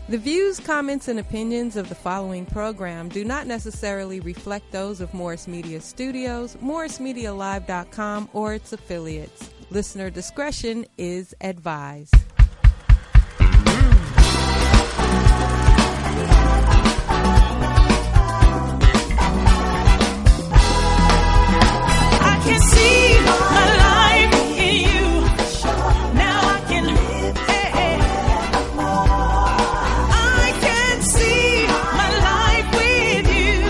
The views, comments, and opinions of the following program do not necessarily reflect those of Morris Media Studios, MorrisMediaLive.com, or its affiliates. Listener discretion is advised. I can see my life in you. Now I can live. I can see my life with you.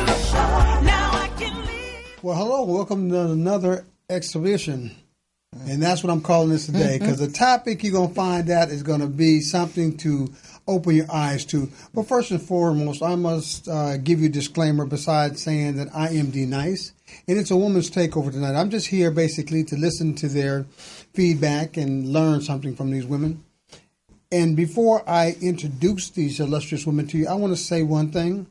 Now I can live. Well, hello. Welcome to another exhibition. And that's what I'm calling this today, because the topic you're going to find out is going to be something to open your eyes to. But first and foremost, I must give you a disclaimer besides saying that I am D-Nice, and it's a woman's takeover tonight. I'm just here basically to listen to their feedback and learn something from these women. And before I introduce these illustrious women to you, I want to say one thing.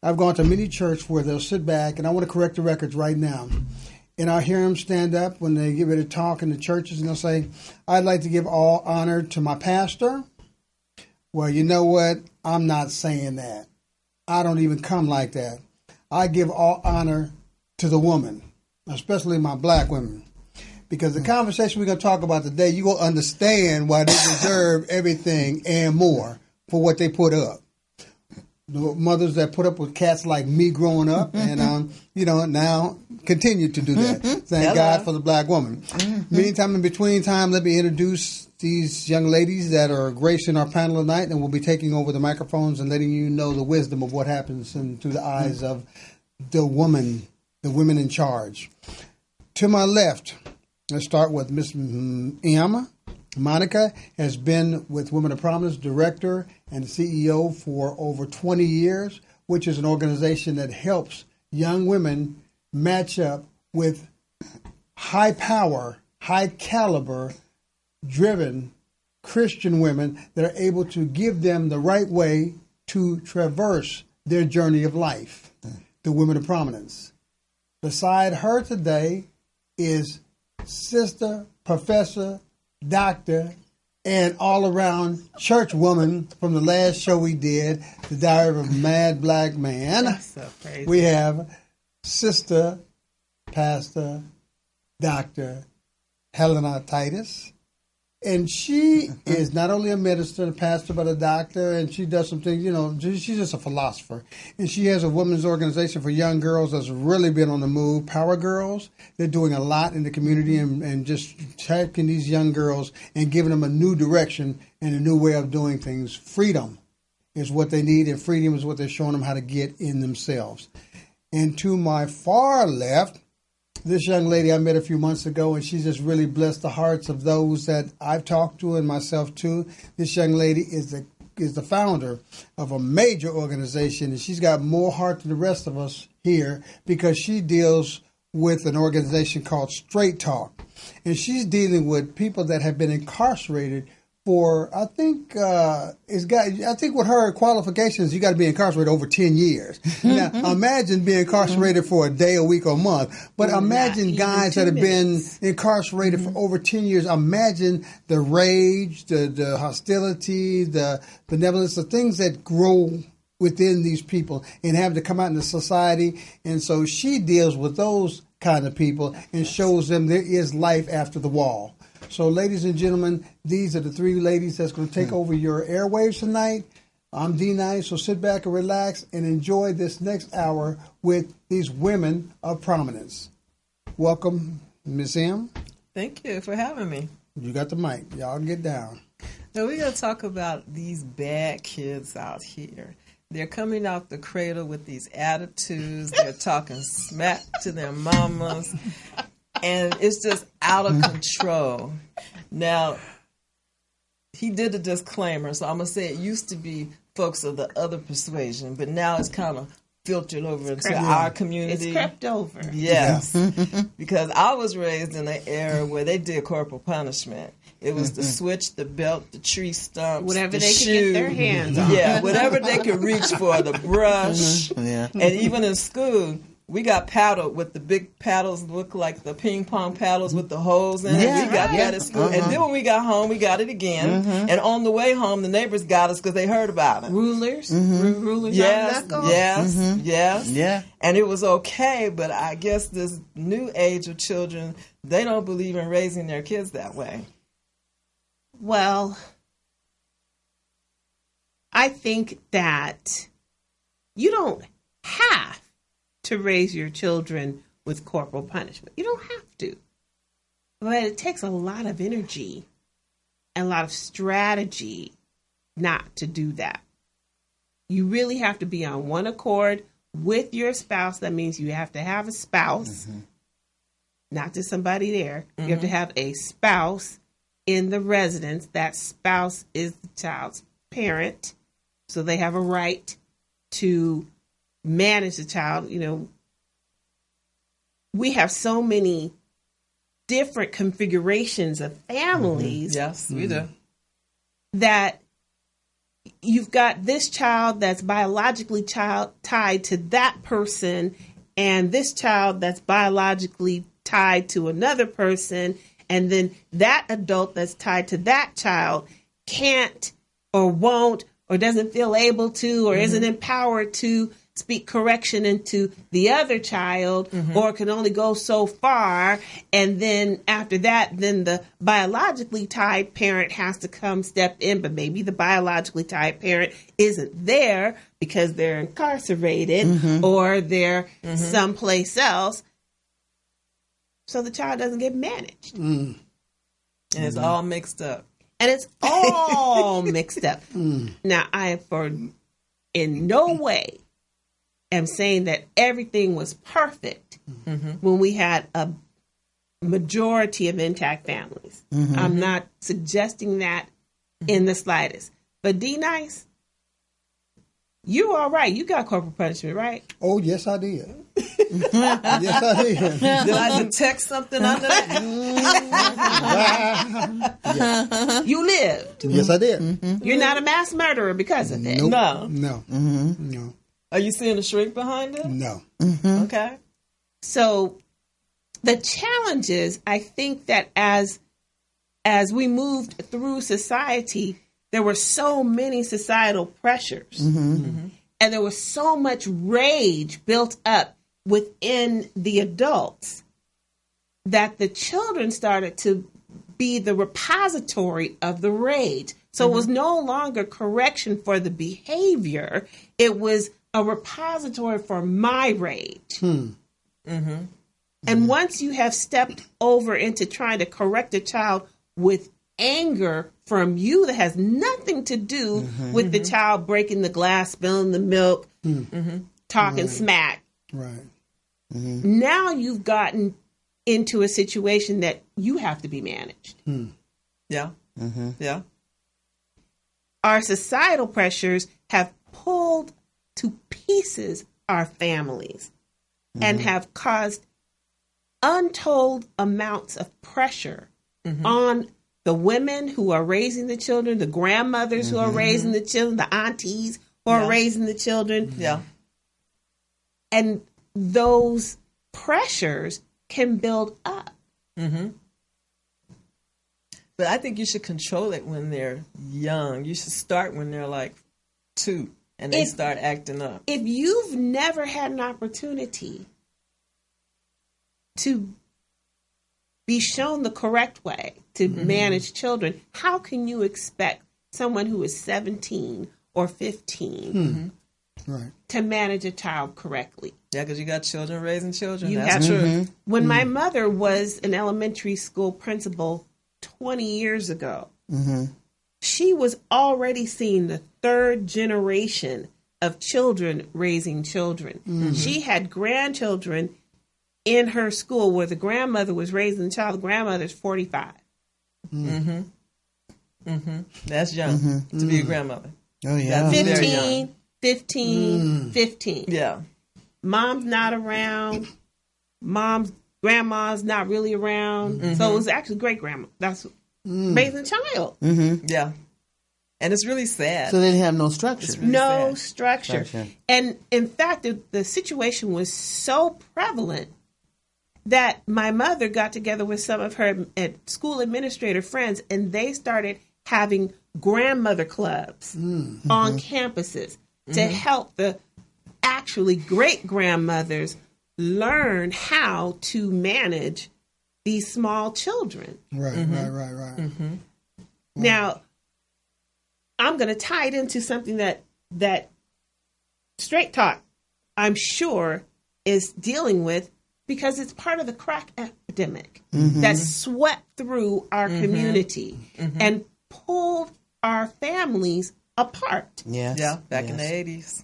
I've gone to many churches where they'll sit back, and I want to correct the records right now. And I hear them stand up when they get ready to talk in the churches, and they'll say, I'd like to give all honor to my pastor. Well, you know what? I'm not saying that. I don't even come like that. I give all honor to the woman, especially my black women. Because the conversation we're going to talk about today, you're going to understand why they deserve everything and more for what they put up. The mothers that put up with cats like me growing up and, now continue to do that. Thank God for the black woman. Meantime, in between time, let me introduce these young ladies that are gracing our panel tonight, and will be taking over the microphones and letting you know the wisdom of what happens through the eyes of the women in charge. To my left, let's start with Miss Emma. Monica has been with Women of Prominence, director and CEO for over 20 years, which is an organization that helps young women match up with high power, high caliber, driven Christian women that are able to give them the right way to traverse their journey of life, the Women of Prominence. Beside her today is Sister Professor Doctor and all-around church woman from the last show we did, The Diary of a Mad Black Man. That's so crazy. We have Sister Pastor Dr. Helena Titus. And she is not only a minister, a pastor, but a doctor, and she does some things, she's just a philosopher. And she has a women's organization for young girls that's really been on the move, Power Girls. They're doing a lot in the community and just taking these young girls and giving them a new direction and a new way of doing things. Freedom is what they need, and freedom is what they're showing them how to get in themselves. And to my far left, this young lady I met a few months ago, and she's just really blessed the hearts of those that I've talked to and myself too. This young lady is the founder of a major organization, and she's got more heart than the rest of us here because she deals with an organization called Straight Talk. And she's dealing with people that have been incarcerated for, I think with her qualifications, you got to be incarcerated over 10 years. Now, imagine being incarcerated for a day, a week, or a month. But imagine guys that have been incarcerated for over 10 years. Imagine the rage, the hostility, the benevolence, the things that grow within these people and have to come out into society. And so she deals with those kind of people and shows them there is life after the wall. So, ladies and gentlemen, these are the three ladies that's going to take over your airwaves tonight. I'm D-Nice, so sit back and relax and enjoy this next hour with these women of prominence. Welcome, Miss M. Thank you for having me. You got the mic. Y'all get down. Now, we're going to talk about these bad kids out here. They're coming out the cradle with these attitudes. They're talking smack to their mamas. And it's just out of control. Now, he did a disclaimer, so I'm going to say it used to be folks of the other persuasion, but now it's kind of filtered over into our community. It's crept over. Yes. Because I was raised in an era where they did corporal punishment. It was the switch, the belt, the tree stumps, whatever the they shoe. could get their hands on. Yeah, whatever they could reach for, the brush. Yeah. And even in school, We got paddled with the big paddles, look like the ping pong paddles with the holes in it. Yeah, We got right. that at school. And then when we got home, we got it again. And on the way home, the neighbors got us because they heard about it. Rulers, rulers Yes, on knuckles. yes. Yeah. And it was okay, but I guess this new age of children, they don't believe in raising their kids that way. Well, I think that you don't have to raise your children with corporal punishment. You don't have to. But it takes a lot of energy and a lot of strategy not to do that. You really have to be on one accord with your spouse. That means you have to have a spouse, not just somebody there. You have to have a spouse in the residence. That spouse is the child's parent. So they have a right to manage the child. You know, we have so many different configurations of families Yes, we do. that you've got this child that's biologically tied to that person, and this child that's biologically tied to another person, and then that adult that's tied to that child can't or won't or doesn't feel able to or isn't empowered to speak correction into the other child, or can only go so far. And then after that, then the biologically tied parent has to come step in, but maybe the biologically tied parent isn't there because they're incarcerated or they're someplace else. So the child doesn't get managed. And it's all mixed up. And it's all mixed up. Now, I in no way am saying that everything was perfect when we had a majority of intact families. I'm not suggesting that in the slightest. But D-Nice, you all right. You got corporal punishment, right? Oh, yes, I did. Yes, I did. Did I detect something under that? You lived. Yes, I did. You're not a mass murderer because of it. Nope. No. No. No. Are you seeing a shrink behind it? No. Okay. So the challenge is, I think that as we moved through society, there were so many societal pressures and there was so much rage built up within the adults that the children started to be the repository of the rage. So it was no longer correction for the behavior. It was a repository for my rage. And once you have stepped over into trying to correct a child with anger from you that has nothing to do with the child breaking the glass, spilling the milk, talking smack. Right. Now you've gotten into a situation that you have to be managed. Yeah. Yeah. Our societal pressures have pulled to pieces our families and have caused untold amounts of pressure on the women who are raising the children, the grandmothers who are raising the children, the aunties who are raising the children. Yeah. And those pressures can build up. But I think you should control it when they're young. You should start when they're like 2 and they start acting up. If you've never had an opportunity to be shown the correct way to manage children, how can you expect someone who is 17 or 15 Right. to manage a child correctly? Yeah, because you got children raising children. You That's have- true. When my mother was an elementary school principal 20 years ago, she was already seeing the third generation of children raising children. She had grandchildren in her school where the grandmother was raising the child. The grandmother's 45. That's young to be a grandmother. Oh, yeah. That's very 15, young. 15. Yeah. Mom's not around. Grandma's not really around. So it was actually great grandma. That's raising a child. Yeah. And it's really sad. So they didn't have no structure. really No sad. structure. And in fact, the situation was so prevalent that my mother got together with some of her school administrator friends, and they started having grandmother clubs on campuses to help the actually great grandmothers learn how to manage these small children. Right. Now, I'm going to tie it into something that Straight Talk, I'm sure, is dealing with, because it's part of the crack epidemic that swept through our community and pulled our families apart. Yes. Yeah, back in the 80s.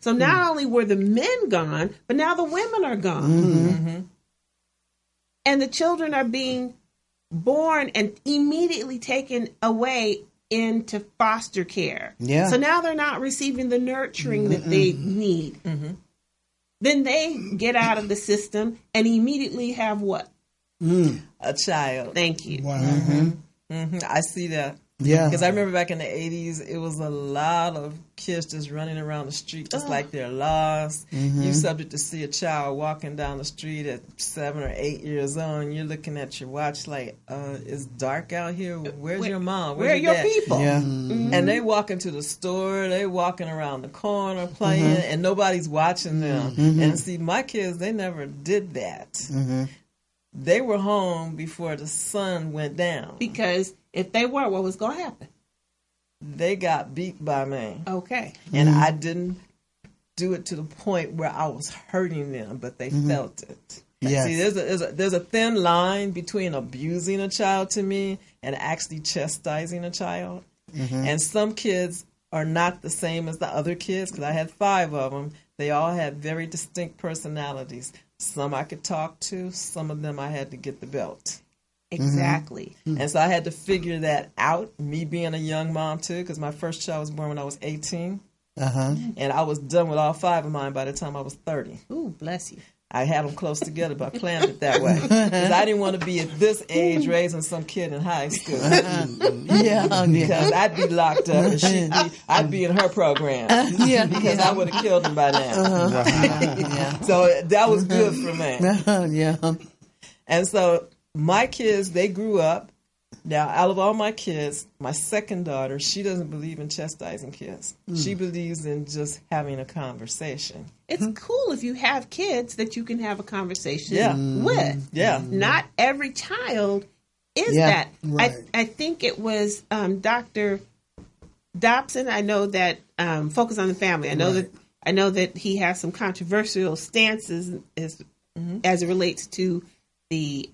So not only were the men gone, but now the women are gone. And the children are being born and immediately taken away into foster care. Yeah. So now they're not receiving the nurturing that they need. Then they get out of the system and immediately have what? A child. Thank you. Wow. I see that. Yeah. Because I remember back in the 80s, it was a lot of kids just running around the street just like they're lost. You're subject to see a child walking down the street at 7 or 8 years old, and you're looking at your watch like, it's dark out here. Where's your mom? Where are your dad? people? Yeah. And they walk into the store, they walking around the corner playing, and nobody's watching them. And see, my kids, they never did that. They were home before the sun went down. Because if they weren't, what was going to happen? They got beat by me. Okay. And I didn't do it to the point where I was hurting them, but they felt it. Yes. See, there's a thin line between abusing a child to me and actually chastising a child. And some kids are not the same as the other kids, because I had 5 of them. They all had very distinct personalities. Some I could talk to, some of them I had to get the belt. Exactly. And so I had to figure that out, me being a young mom too, because my first child was born when I was 18. And I was done with all 5 of mine by the time I was 30. Ooh, bless you. I had them close together, but I planned it that way. Because I didn't want to be at this age raising some kid in high school. Because I'd be locked up and I'd be in her program. Because I would have killed him by now. So that was good for me. And so my kids, they grew up. Now, out of all my kids, my second daughter, she doesn't believe in chastising kids. She believes in just having a conversation. It's cool if you have kids that you can have a conversation with. Yeah. Not every child is that. Right. I think it was Dr. Dobson. I know that Focus on the Family. I know that he has some controversial stances as it relates to the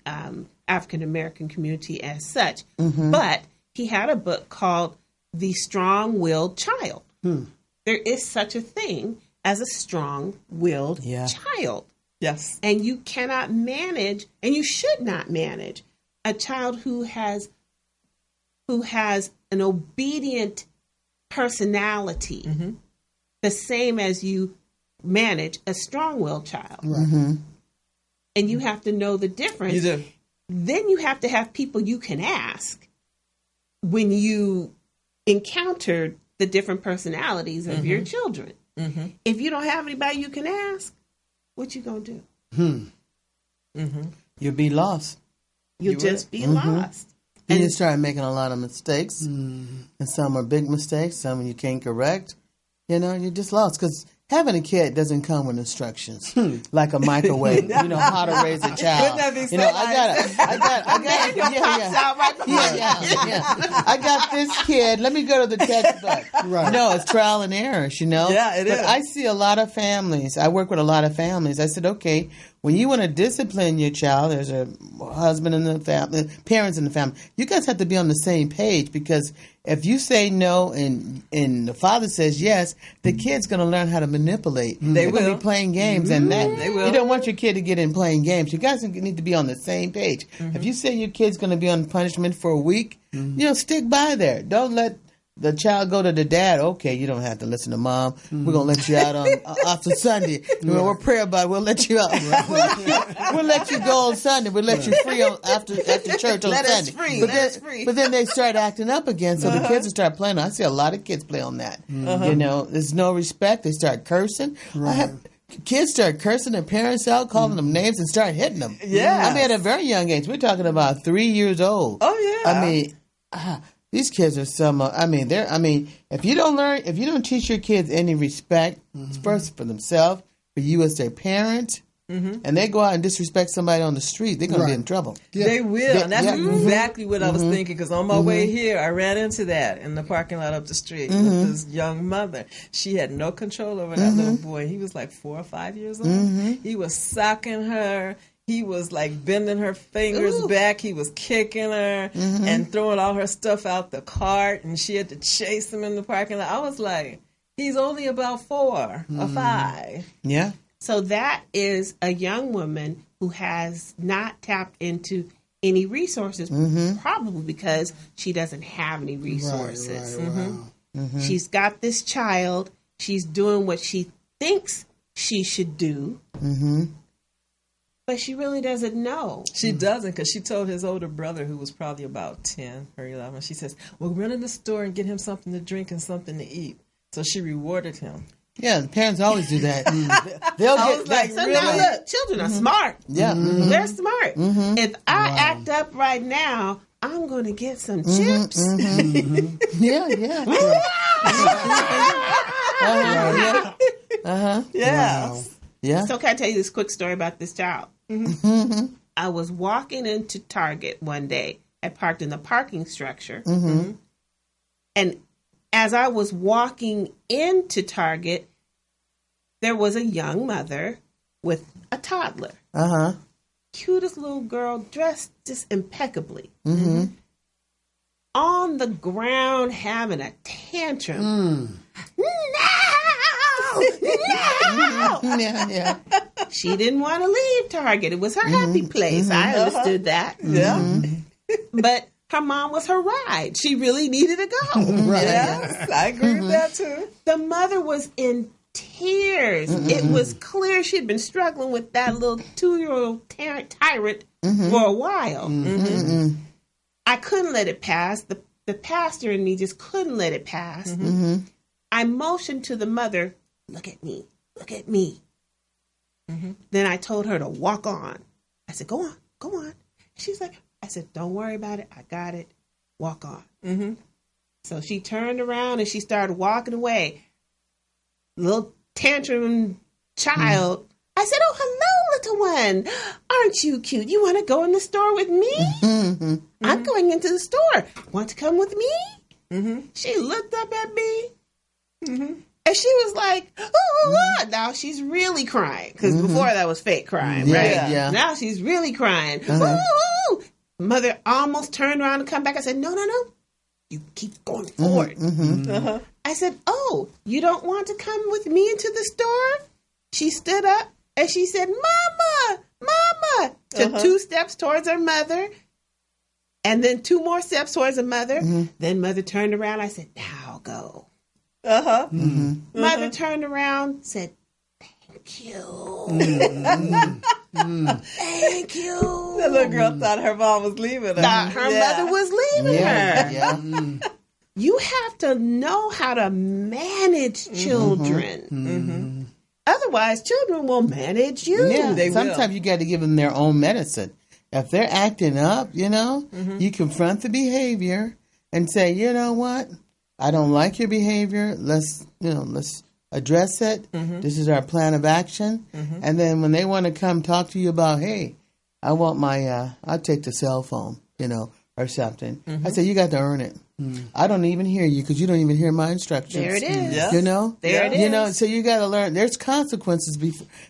African American community as such. But he had a book called The Strong-Willed Child. There is such a thing as a strong-willed child. Yes. And you cannot manage, and you should not manage, a child who has an obedient personality the same as you manage a strong-willed child. And you have to know the difference. You do. Then you have to have people you can ask when you encounter the different personalities of your children. If you don't have anybody you can ask, what you gonna do? You'll be lost. You'll just be lost. And you start making a lot of mistakes. And some are big mistakes, some you can't correct. You know, you're just lost. Because having a kid doesn't come with instructions like a microwave. You know how to raise a child. You know, I got this kid. Let me go to the textbook. No, it's trial and error. You know. Yeah, it is. I see a lot of families. I work with a lot of families. I said, okay, when you want to discipline your child, there's a husband in the family, parents in the family. You guys have to be on the same page, because if you say no and the father says yes, the kid's going to learn how to manipulate. They're going to be playing games, and that They will. you don't want your kid to get in playing games. You guys need to be on the same page. If you say your kid's going to be on punishment for a week, you know, stick by there. Don't let the child go to the dad, okay, you don't have to listen to mom. We're gonna let you out on after Sunday. We'll pray about it. We'll let you out. We'll let you go on Sunday. We'll let you free after church on Let us Sunday. free. But then they start acting up again, so the kids will start playing. I see a lot of kids play on that. You know, there's no respect. They start cursing. Kids start cursing their parents out, calling them names, and start hitting them. Yeah. I mean, at a very young age. We're talking about 3 years old. Oh, yeah. I mean, these kids are some. If you don't teach your kids any respect, first for themselves, for you as their parent, and they go out and disrespect somebody on the street, they're going to be in trouble. Yeah. They will. And that's exactly what I was thinking, because on my way here, I ran into that in the parking lot up the street with this young mother. She had no control over that little boy. He was like 4 or 5 years old. He was socking her. He was like bending her fingers back. He was kicking her and throwing all her stuff out the cart, and she had to chase him in the parking lot. I was like, he's only about 4 or 5. Yeah. So that is a young woman who has not tapped into any resources, probably because she doesn't have any resources. Wow. She's got this child. She's doing what she thinks she should do. But she really doesn't know. She doesn't, because she told his older brother, who was probably about 10 or 11, she says, well, run in the store and get him something to drink and something to eat. So she rewarded him. Yeah, the parents always do that. They'll I get was like, So really? now look, children are smart. Yeah. They're smart. If I act up right now, I'm going to get some chips. Yeah. Yeah. Yeah. So can I tell you this quick story about this child? I was walking into Target one day. I parked in the parking structure. And as I was walking into Target, there was a young mother with a toddler. Cutest little girl, dressed just impeccably. On the ground having a tantrum. No! Yeah. She didn't want to leave Target. It was her happy place. I understood that. Yeah. But her mom was her ride. She really needed to go. Yes, I agree with that too. The mother was in tears. It was clear she'd been struggling with that little 2-year-old tyrant for a while. I couldn't let it pass. The pastor in me just couldn't let it pass. I motioned to the mother, look at me, look at me. Then I told her to walk on. I said, go on. She's like, I said, don't worry about it. I got it. Walk on. So she turned around and she started walking away. Little tantrum child. I said, oh, hello, little one. Aren't you cute? You want to go in the store with me? I'm going into the store. Want to come with me? She looked up at me. And she was like, oh, now she's really crying. Because before that was fake crying, right? Yeah. Now she's really crying. Mother almost turned around and come back. I said, no. You keep going forward. I said, oh, you don't want to come with me into the store? She stood up and she said, Mama. Took 2 steps towards her mother. And then 2 more steps towards her mother. Then mother turned around. I said, now go. Mother turned around, said, thank you. Thank you. The little girl thought her mom was leaving her. Thought her mother was leaving her. Yeah. You have to know how to manage children. Otherwise, children will manage you. Yeah, They will. sometimes you got to give them their own medicine. If they're acting up, you confront the behavior and say, you know what? I don't like your behavior. Let's address it. This is our plan of action. And then when they want to come talk to you about, hey, I want my, I'll take the cell phone, or something. I say, you got to earn it. I don't even hear you because you don't even hear my instructions. There it is. Yeah. There it is. So you got to learn. There's consequences.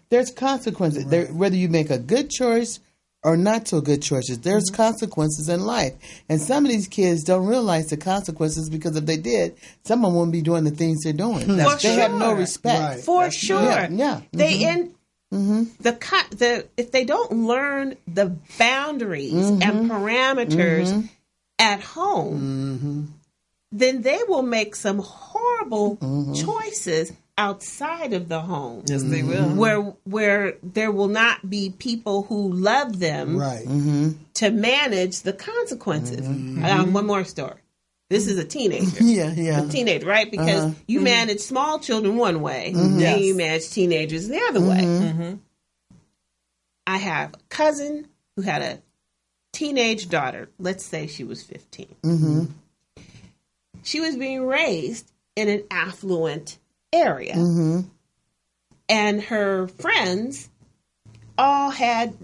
There's consequences. Whether you make a good choice or not so good choices, there's consequences in life. And some of these kids don't realize the consequences because if they did, some of them wouldn't be doing the things they're doing. They have no respect. Right. For sure. Yeah. They if they don't learn the boundaries and parameters at home, then they will make some horrible choices outside of the home. Yes, they will. Where there will not be people who love them Right. to manage the consequences. One more story. This is a teenager. Yeah. A teenager, right? Because you manage small children one way, and Yes. you manage teenagers the other way. I have a cousin who had a teenage daughter. Let's say she was 15. She was being raised in an affluent area. And her friends all had,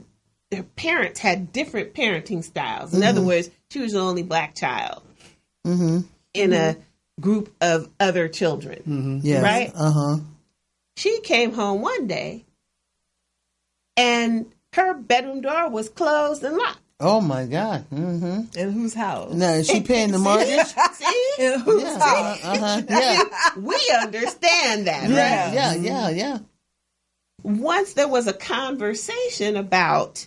their parents had different parenting styles. In other words, she was the only black child in a group of other children. Yes. Right? She came home one day and her bedroom door was closed and locked. Oh my God. Mm-hmm. In whose house? Now is she paying the mortgage? See? In whose house? Yeah. We understand that, Yeah. right? Yeah. Once there was a conversation about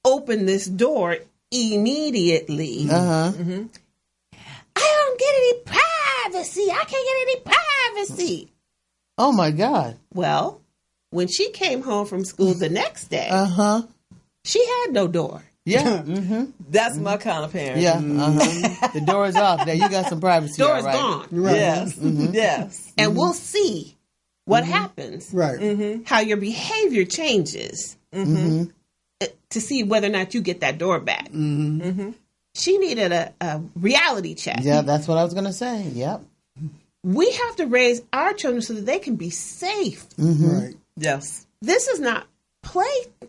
open this door immediately. I don't get any privacy. I can't get any privacy. Oh my God. Well, when she came home from school the next day, she had no door. Yeah. That's my kind of parent. Yeah. The door is off. Now you got some privacy. Door all is right. gone. Yes. Yes. And we'll see what happens, Right. how your behavior changes to see whether or not you get that door back. She needed a reality check. Yeah, that's what I was gonna say. Yep. We have to raise our children so that they can be safe. Right. Yes. This is not play.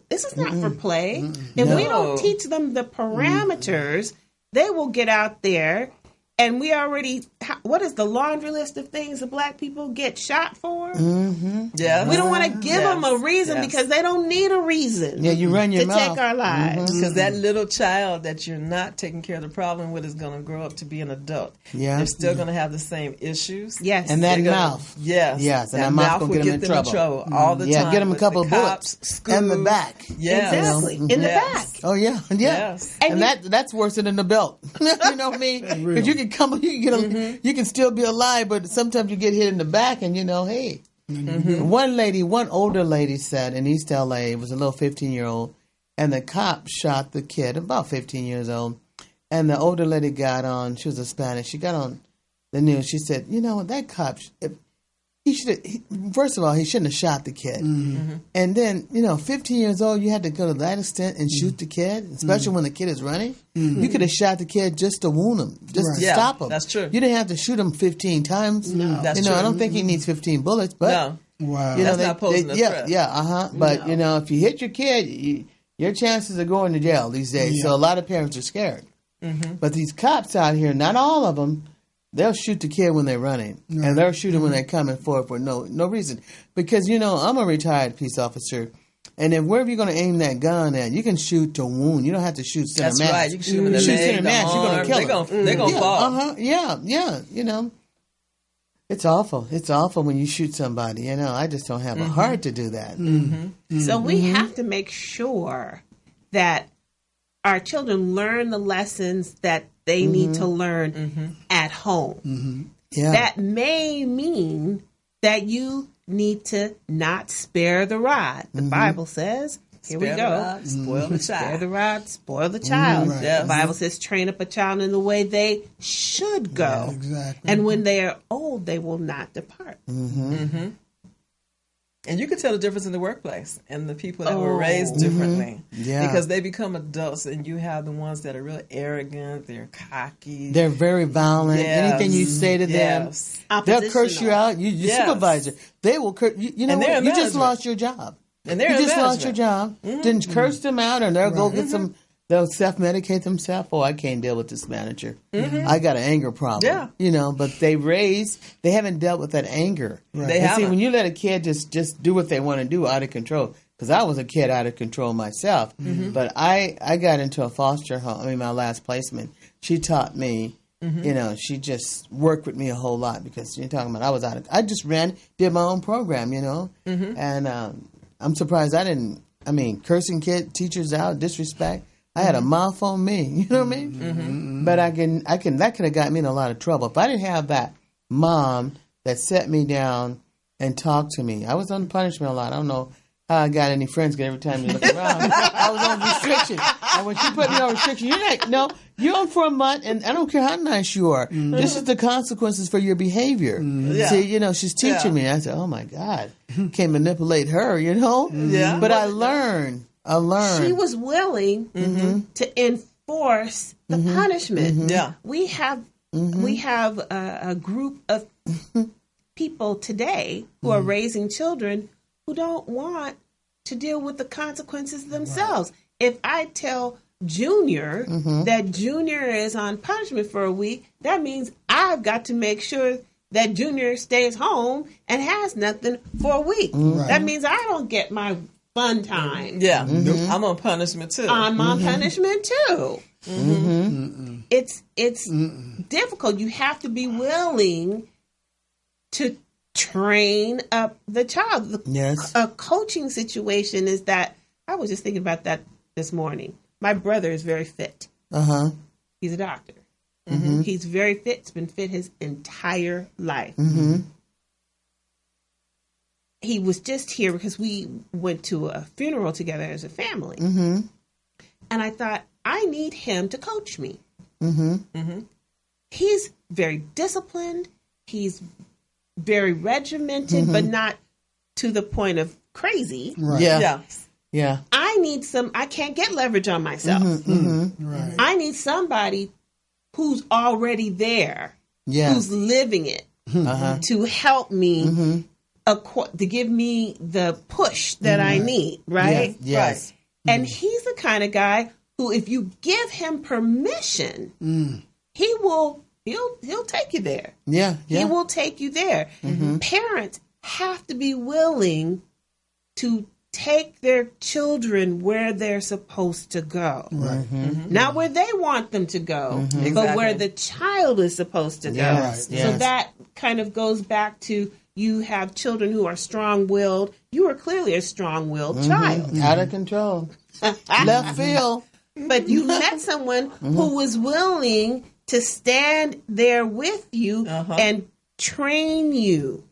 This is not for play. If we don't teach them the parameters, they will get out there. And we already, what is the laundry list of things that black people get shot for? Yes. We don't want to give them a reason Yes. because they don't need a reason Yeah, you run your to mouth. take our lives. Because that little child that you're not taking care of the problem with is going to grow up to be an adult. Yeah. They're still going to have the same issues. Yes. And that They're gonna- mouth. Yes. Yes, and that mouth will will get them in trouble. all the time. Yeah, get them a with couple the of cops, bullets schools. in the back. Yes. Exactly. In the Yes. back. Oh yeah, yeah. Yes. And that's worse than the belt. You know what I mean? Because you can come, you can still be alive, but sometimes you get hit in the back, and hey. One older lady said in East LA, it was a little 15-year-old, and the cop shot the kid, about 15 years old, and the older lady got on. She was a Spanish. She got on the news. She said, that cop. First of all, he shouldn't have shot the kid. And then, 15 years old, you had to go to that extent and shoot the kid, especially when the kid is running. You could have shot the kid just to wound him, just to Yeah, stop him. that's true. You didn't have to shoot him 15 times. No. That's I true. don't think he needs 15 bullets, but No. Wow. That's not posing a threat. But if you hit your kid, your chances of going to jail these days. So a lot of parents are scared. But these cops out here, not all of them, they'll shoot the kid when they're running, and they'll shoot him when they're coming forward for no reason. Because I'm a retired peace officer, and if wherever you're going to aim that gun at, you can shoot to wound. You don't have to shoot center That's mass. right. You can shoot them in the Shoot leg, center the mass, you're going arm. to kill them. They're going to fall. Yeah. It's awful. It's awful when you shoot somebody. I just don't have a heart to do that. So we have to make sure that our children learn the lessons that they need to learn at home. Yeah. That may mean that you need to not spare the rod. The Bible says, here we Spare the go. rod, spoil the Spare child. the rod, spoil the child. Right. Yes. The Bible says, train up a child in the way they should go. Yeah, exactly. And when they are old, they will not depart. And you can tell the difference in the workplace and the people that were raised differently. Yeah. Because they become adults, and you have the ones that are really arrogant, they're cocky. They're very violent. Yes. Anything you say to them, Yes. they'll curse you Oppositional. out. Your Yes. supervisor, they will curse. You know And they're what? in You just management. lost your job. And they're You in just lost your management. job. Then curse them out, or they'll go get some. They'll self-medicate themselves. Oh, I can't deal with this manager. I got an anger problem. Yeah. But they haven't dealt with that anger. They And see, haven't. when you let a kid just do what they want to do out of control, because I was a kid out of control myself, but I got into a foster home. My last placement, she taught me. She just worked with me a whole lot because you're talking about I just did my own program, and I'm surprised I didn't. Cursing teachers out, disrespect. I had a mouth on me. You know what I mean? But that could have got me in a lot of trouble. If I didn't have that mom that set me down and talked to me, I was on punishment a lot. I don't know how I got any friends, because every time you look around, I was on restriction. And when she put me on restriction, you're on for a month, and I don't care how nice you are. This is the consequences for your behavior. Yeah. See, she's teaching me. I said, oh my God, can't manipulate her, Yeah. But I learned. She was willing to enforce the punishment. Yeah. We have a group of people today who are raising children who don't want to deal with the consequences themselves. If I tell Junior that Junior is on punishment for a week, that means I've got to make sure that Junior stays home and has nothing for a week. That means I don't get my fun time. Yeah. I'm on punishment too. I'm on punishment too. It's difficult. You have to be willing to train up the child. Yes. A coaching situation is that, I was just thinking about that this morning. My brother is very fit. He's a doctor. He's very fit. He's been fit his entire life. He was just here because we went to a funeral together as a family. And I thought, I need him to coach me. He's very disciplined. He's very regimented, but not to the point of crazy. Right. Yeah. I can't get leverage on myself. Right. I need somebody who's already there, who's living it, to help me, to give me the push that I need, right? Yes. Right. And he's the kind of guy who, if you give him permission, he'll take you there. Yeah. He will take you there. Parents have to be willing to take their children where they're supposed to go. Right. Not where they want them to go, but where the child is supposed to go. Yes, Right. So yes. that kind of goes back to, you have children who are strong-willed. You are clearly a strong-willed child. Out of control. Left field. But you met someone who was willing to stand there with you and train you.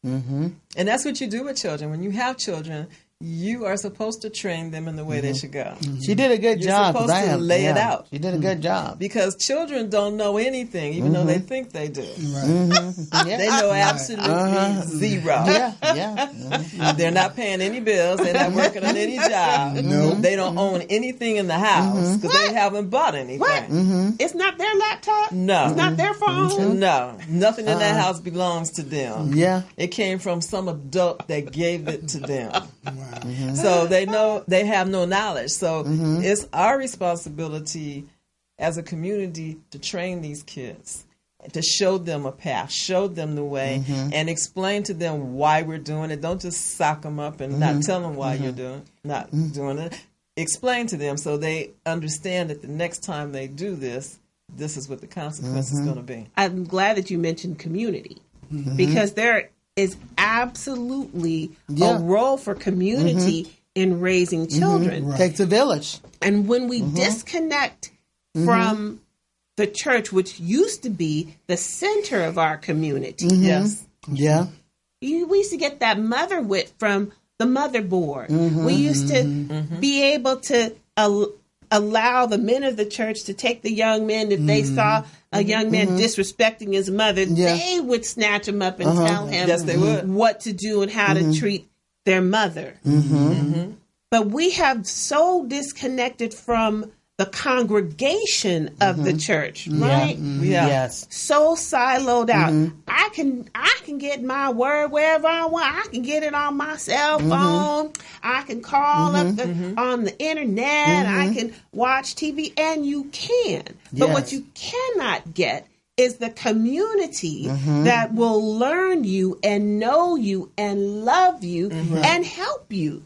And that's what you do with children. When you have children, you are supposed to train them in the way they should go. She did a good You're job. 'cause supposed to lay it out. She did a good job. Because children don't know anything, even though they think they do. Right. They know absolutely zero. Yeah. They're not paying any bills. They're not working on any job. No. They don't own anything in the house because they haven't bought anything. What? It's not their laptop? No. It's not their phone? No. Nothing in that house belongs to them. Yeah. It came from some adult that gave it to them. Wow. So they know they have no knowledge. So it's our responsibility as a community to train these kids, to show them a path, show them the way, and explain to them why we're doing it. Don't just sock them up and not tell them why you're not doing it. Explain to them so they understand that the next time they do this, this is what the consequence is going to be. I'm glad that you mentioned community, because there is absolutely a role for community in raising children. Right. Takes a village. And when we disconnect from the church, which used to be the center of our community, Yes. Yeah. we used to get that mother wit from the motherboard. We used to be able to allow the men of the church to take the young men. If they saw a young man disrespecting his mother, they would snatch him up and tell him Yes, they would. what to do and how to treat their mother. But we have so disconnected from the congregation of the church, right? Yeah. Yes. So siloed out. I can get my word wherever I want. I can get it on my cell phone. I can call up on the internet. I can watch TV, and you can. But what Yes. you cannot get is the community that will learn you and know you and love you and help you.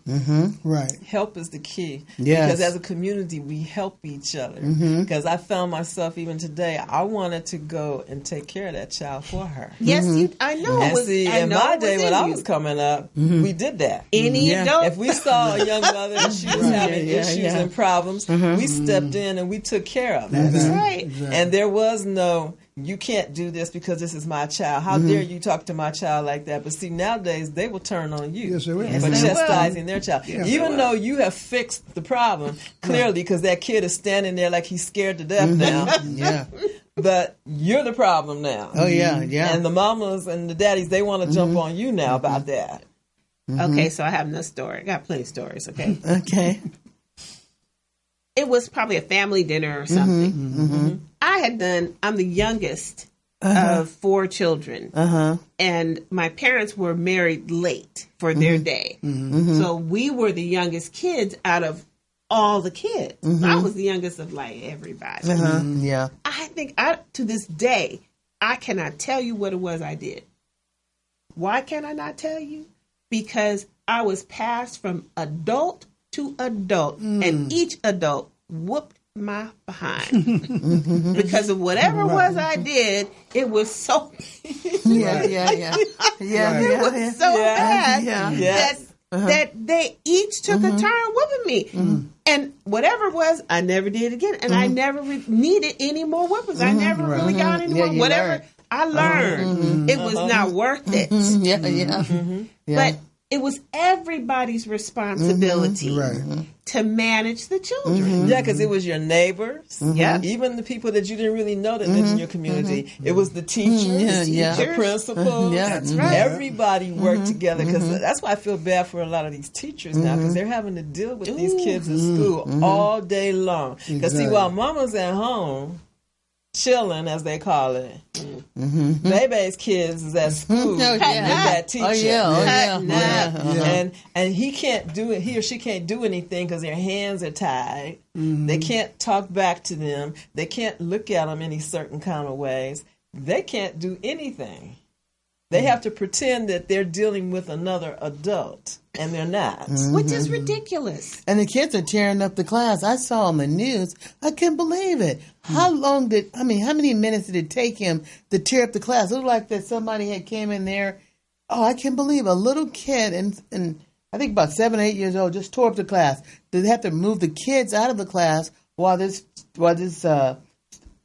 Right. Help is the key. Yes. Because as a community, we help each other. Because I found myself even today, I wanted to go and take care of that child for her. Yes, I know. And it was, see, I in know my it was day when in I you. was coming up, we did that. Any adult. If we saw a young mother and she was having issues and problems, we stepped in and we took care of it. That's right. Exactly. And there was no, you can't do this because this is my child. How dare you talk to my child like that? But see, nowadays they will turn on you Yes, they will. for Yes, they chastising their child. Yes, Even though you have fixed the problem, clearly, because that kid is standing there like he's scared to death now. Yeah. But you're the problem now. Oh yeah. Yeah. And the mamas and the daddies, they want to jump on you now about that. Okay, so I have no story. I got plenty of stories, okay? Okay. It was probably a family dinner or something. I'm the youngest of 4 children. And my parents were married late for their day. So we were the youngest kids out of all the kids. I was the youngest of like everybody. Yeah. I think to this day, I cannot tell you what it was I did. Why can I not tell you? Because I was passed from adult to adult, and each adult whooped my behind. Because of whatever it was I did, it was so Yeah. Yeah. Yeah. Yeah. it was Yeah. so bad Yeah. that they each took a turn whooping me. And whatever it was, I never did again. And I never needed any more whoopings. I never really got any Yeah, more. you Whatever learned. I learned, it was not worth it. Yeah. Yeah. Yeah. But it was everybody's responsibility Right. to manage the children. Yeah, because it was your neighbors. Yeah. Even the people that you didn't really know that lived in your community. It was the teachers, Yeah. the principals. Yeah. That's right. Everybody worked together because that's why I feel bad for a lot of these teachers now because they're having to deal with these kids in school all day long. Because see, Exactly. while mama's at home, chilling as they call it, baby's kids is at school Oh, with yeah. that teacher. Oh yeah. Oh yeah. Nah. Yeah. And he can't do it. He or she can't do anything because their hands are tied. They can't talk back to them. They can't look at them any certain kind of ways. They can't do anything. They have to pretend that they're dealing with another adult, and they're not. Which is ridiculous. And the kids are tearing up the class. I saw on the news. I couldn't believe it. How many minutes did it take him to tear up the class? It looked like that somebody had came in there. Oh, I can't believe a little kid and I think about 7 or 8 years old just tore up the class. They have to move the kids out of the class while this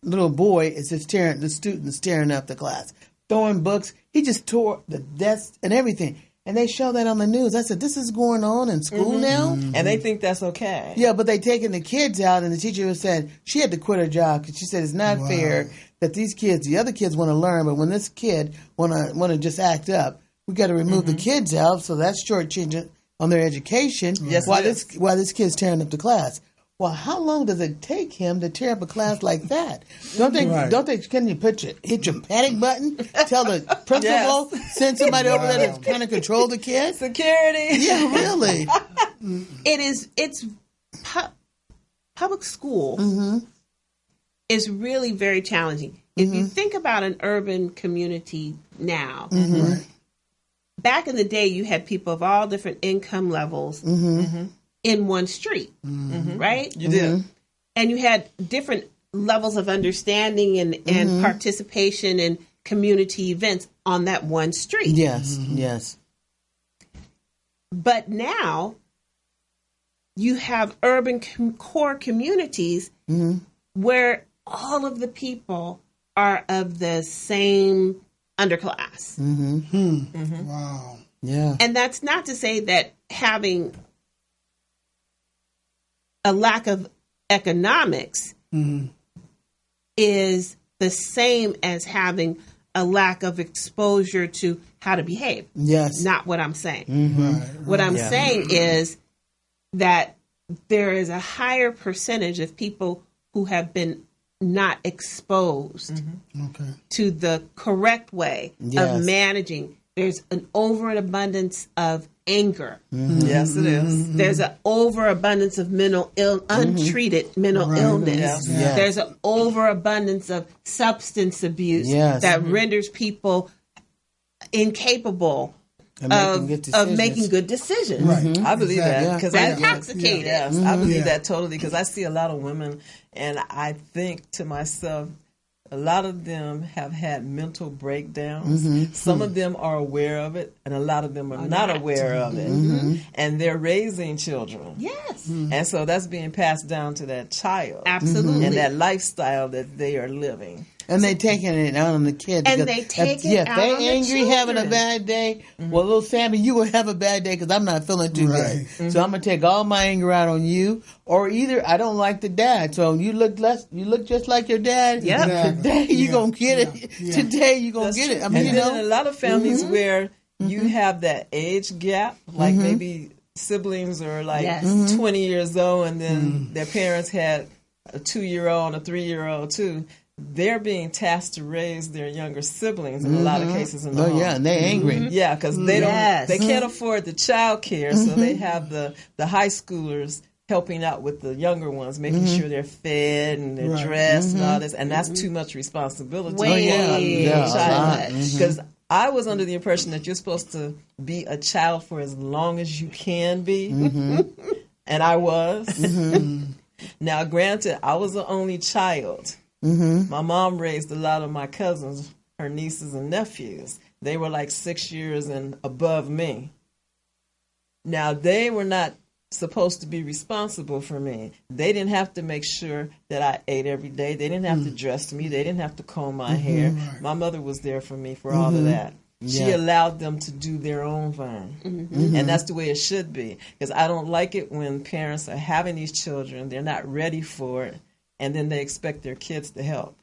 little boy is just the students tearing up the class, throwing books. He just tore the desk and everything. And they show that on the news. I said, this is going on in school now? And they think that's okay. Yeah, but they taking the kids out, and the teacher said she had to quit her job because she said it's not fair that these kids, the other kids want to learn, but when this kid want to just act up, we got to remove the kids out, so that's shortchanging on their education. Yes, while it is. this kid's tearing up the class. Well, how long does it take him to tear up a class like that? Can you hit your panic button? Tell the principal, send somebody over there to kind of control the kids? Security. Yeah, really. It's public school is really very challenging. If you think about an urban community now, back in the day, you had people of all different income levels in one street, right? You did. And you had different levels of understanding and participation in community events on that one street. Yes, yes. But now you have urban core communities where all of the people are of the same underclass. Wow. Yeah. And that's not to say that having a lack of economics is the same as having a lack of exposure to how to behave. Yes. Not what I'm saying. Right. What I'm saying is that there is a higher percentage of people who have been not exposed to the correct way Yes. of managing. There's an overabundance of anger. Yes, it is. There's an overabundance of untreated mental illness. Yes. There's an overabundance of substance abuse Yes. that renders people incapable And making good decisions. Right. I believe that Yeah. because They're intoxicated. Yes, I believe Yeah. that totally because I see a lot of women, and I think to myself, a lot of them have had mental breakdowns. Some of them are aware of it, and a lot of them are not aware of it. And they're raising children. Yes, And so that's being passed down to that child. absolutely. And that lifestyle that they are living. And they taking it out on the kids. And because they take if it out they on the angry, having a children. bad day. Well, little Sammy, you will have a bad day because I'm not feeling too Right. good. So I'm gonna take all my anger out on you. Or either I don't like the dad, so you look just like your dad. Yep. Exactly. Today you Yeah. gonna get it. Yeah. Today you gonna That's get true. it. I mean, and you then in a know. lot of families where you have that age gap, like maybe siblings are like Yes. 20 years old, and then their parents had a 2-year-old and a 3-year-old too. They're being tasked to raise their younger siblings in a lot of cases in the Oh home. yeah, and they angry. Yeah, because they don't, Yes. they can't afford the child care, so they have the high schoolers helping out with the younger ones, making sure they're fed and they're Right. dressed and all this, and that's too much responsibility. Way yeah, too yeah. much. Because I was under the impression that you're supposed to be a child for as long as you can be, and I was. Now, granted, I was the only child. My mom raised a lot of my cousins, her nieces and nephews. They were like 6 years and above me. Now, they were not supposed to be responsible for me. They didn't have to make sure that I ate every day. They didn't have to dress me. They didn't have to comb my hair. My mother was there for me for all of that. She Yeah. allowed them to do their own thing. And that's the way it should be. Because I don't like it when parents are having these children, they're not ready for it, and then they expect their kids to help.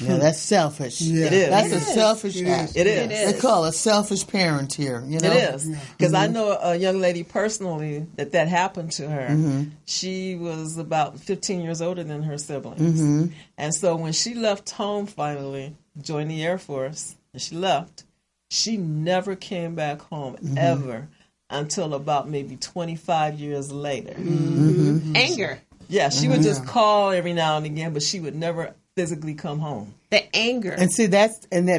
Yeah, that's selfish. Yeah. It is. That's It a is. selfish act. It is. They call a selfish parent here. You know, It is. Because I know a young lady personally that happened to her. She was about 15 years older than her siblings. And so when she left home finally, joined the Air Force, and she left, she never came back home ever until about maybe 25 years later. Anger. Yeah, she would just call every now and again, but she would never physically come home. The anger. And see, that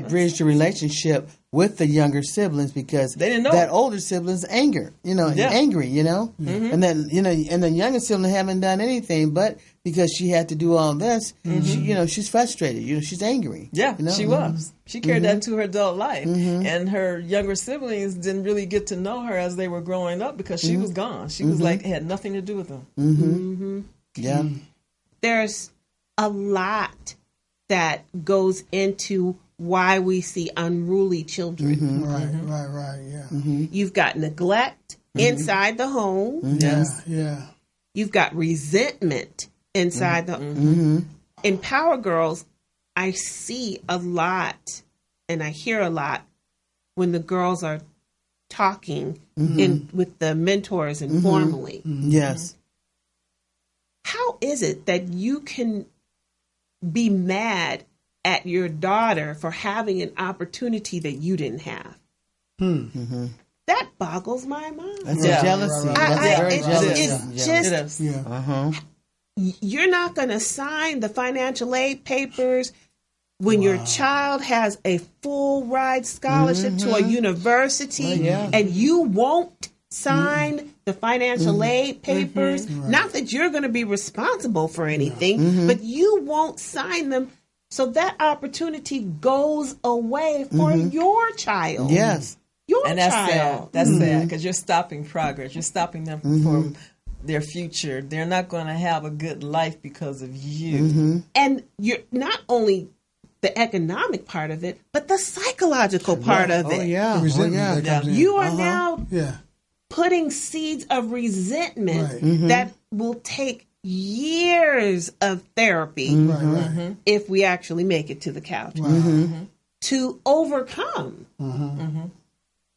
bridged the relationship with the younger siblings because They didn't know. that older sibling's angry, Yeah. and then and the younger sibling haven't done anything, but because she had to do all this, she's frustrated. She's angry. Yeah, you know? she was. She carried that into her adult life. And her younger siblings didn't really get to know her as they were growing up because she was gone. She was like, had nothing to do with them. Yeah. There's a lot that goes into why we see unruly children. Right. Yeah. You've got neglect inside the home. Yes. Yeah. You've got resentment inside the home. In Power Girls, I see a lot and I hear a lot when the girls are talking with the mentors informally. Yes. How is it that you can be mad at your daughter for having an opportunity that you didn't have? That boggles my mind. That's Yeah. a jealousy. Right. That's I- very it's jealous. just- It is. Yeah. You're not going to sign the financial aid papers when your child has a full ride scholarship to a university and you won't sign the financial aid papers. Not that you're going to be responsible for anything, but you won't sign them. So that opportunity goes away for your child. Yes. Your And that's child. sad. That's sad because you're stopping progress. You're stopping them from their future. They're not going to have a good life because of you. And you're not only the economic part of it, but the psychological part of it. Oh yeah. Resentment that comes in. You are now Yeah. putting seeds of resentment Right. that will take years of therapy Right. if we actually make it to the couch to overcome.